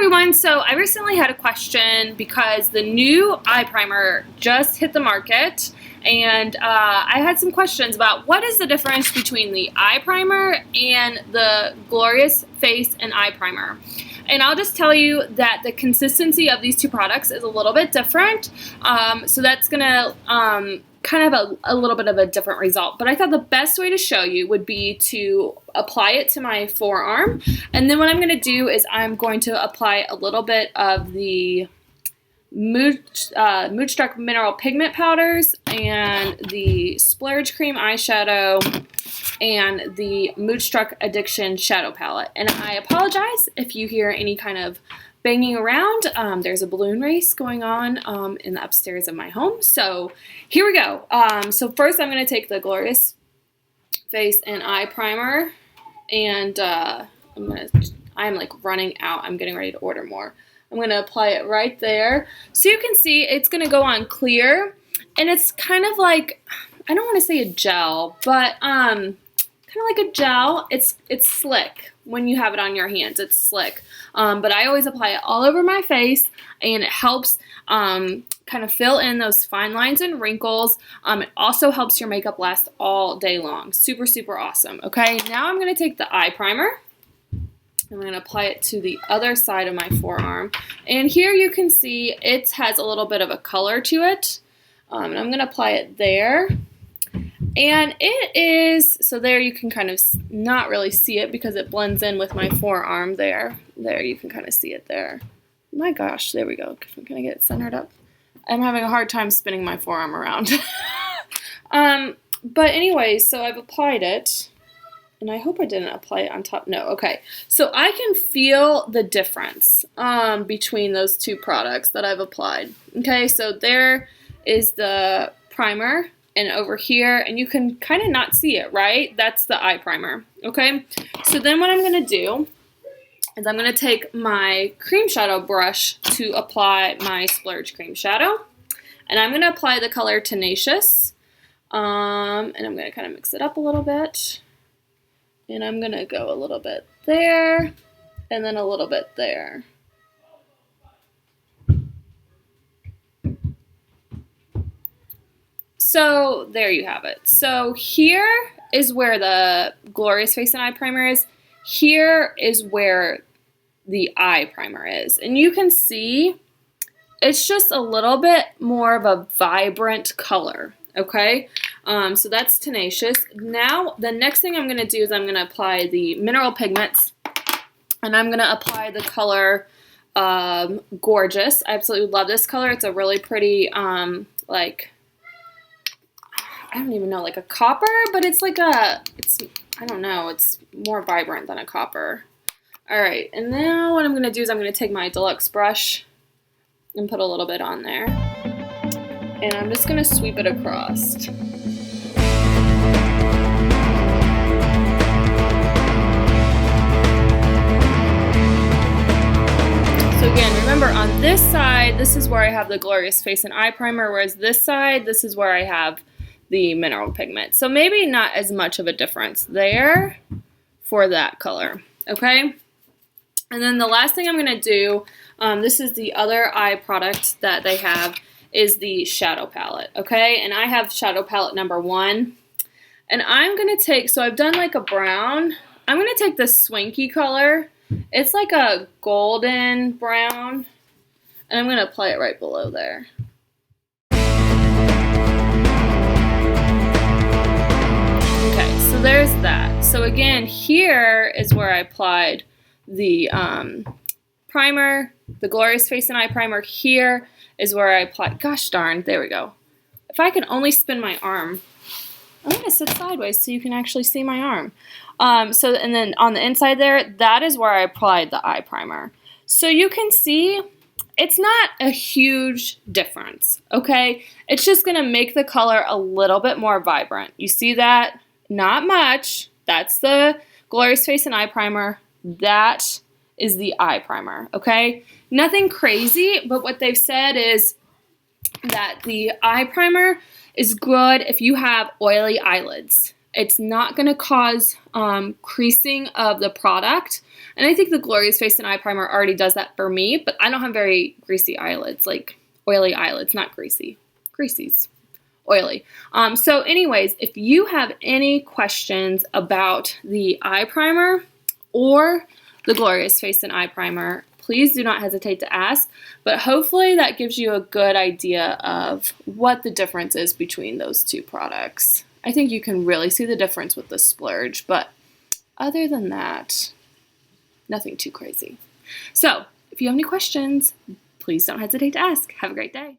everyone, so I recently had a question because the new eye primer just hit the market, and I had some questions about what is the difference between the eye primer and the Glorious Face and Eye Primer. And I'll just tell you that the consistency of these two products is a little bit different, so that's going to kind of a little bit of a different result. But I thought the best way to show you would be to apply it to my forearm. And then what I'm going to do is I'm going to apply a little bit of the Moodstruck Mineral Pigment powders and the Splurge Cream eyeshadow and the Moodstruck Addiction Shadow Palette. And I apologize if you hear any kind of banging around. There's a balloon race going on in the upstairs of my home. So here we go. So first I'm going to take the Glorious Face and Eye Primer, and I'm like running out. I'm getting ready to order more. I'm going to apply it right there. So you can see it's going to go on clear, and it's kind of like, I don't want to say a gel, but kind of like a gel. It's slick. When you have it on your hands, it's slick. But I always apply it all over my face, and it helps kind of fill in those fine lines and wrinkles. It also helps your makeup last all day long. Super, super awesome. Okay, now I'm going to take the eye primer. I'm going to apply it to the other side of my forearm. And here you can see it has a little bit of a color to it. And I'm going to apply it there. And it is, so there you can kind of not really see it because it blends in with my forearm there. There, you can kind of see it there. My gosh, there we go. Can I get it centered up? I'm having a hard time spinning my forearm around. But anyway, so I've applied it. And I hope I didn't apply it on top. No, okay. So I can feel the difference between those two products that I've applied. Okay, so there is the primer. And over here, and you can kind of not see it, right? That's the eye primer, okay? So then what I'm going to do is I'm going to take my cream shadow brush to apply my Splurge cream shadow. And I'm going to apply the color Tenacious. And I'm going to kind of mix it up a little bit. And I'm going to go a little bit there, and then a little bit there. So there you have it. So here is where the Glorious Face and Eye Primer is. Here is where the eye primer is. And you can see it's just a little bit more of a vibrant color, okay? So that's Tenacious. Now the next thing I'm going to do is I'm going to apply the Mineral Pigments, and I'm going to apply the color Gorgeous. I absolutely love this color. It's a really pretty, like, I don't even know, like a copper, but it's like I don't know, it's more vibrant than a copper. All right, and now what I'm going to do is I'm going to take my deluxe brush and put a little bit on there. And I'm just going to sweep it across. So again, remember on this side, this is where I have the Glorious Face and Eye Primer, whereas this side, this is where I have the mineral pigment. So maybe not as much of a difference there for that color, okay? And then the last thing I'm going to do, this is the other eye product that they have, is the shadow palette, okay? And I have shadow palette number 1. And I'm going to take, so I've done like a brown, I'm going to take this Swanky color. It's like a golden brown, and I'm going to apply it right below there. So there's that. So again, here is where I applied the primer, the Glorious Face and Eye Primer. Here is where I applied, gosh darn, there we go. If I could only spin my arm. I'm going to sit sideways so you can actually see my arm. And then on the inside there, that is where I applied the eye primer. So you can see it's not a huge difference, okay? It's just going to make the color a little bit more vibrant. You see that? Not much. That's the Glorious Face and Eye Primer. That is the eye primer, okay? Nothing crazy, but what they've said is that the eye primer is good if you have oily eyelids. It's not going to cause creasing of the product, And I think the Glorious Face and Eye Primer already does that for me, but I don't have very greasy eyelids, like oily eyelids, not greasy. Greasy's oily. So anyways, if you have any questions about the eye primer or the Glorious Face and Eye Primer, please do not hesitate to ask, but hopefully that gives you a good idea of what the difference is between those two products. I think you can really see the difference with the Splurge, but other than that, nothing too crazy. So if you have any questions, please don't hesitate to ask. Have a great day.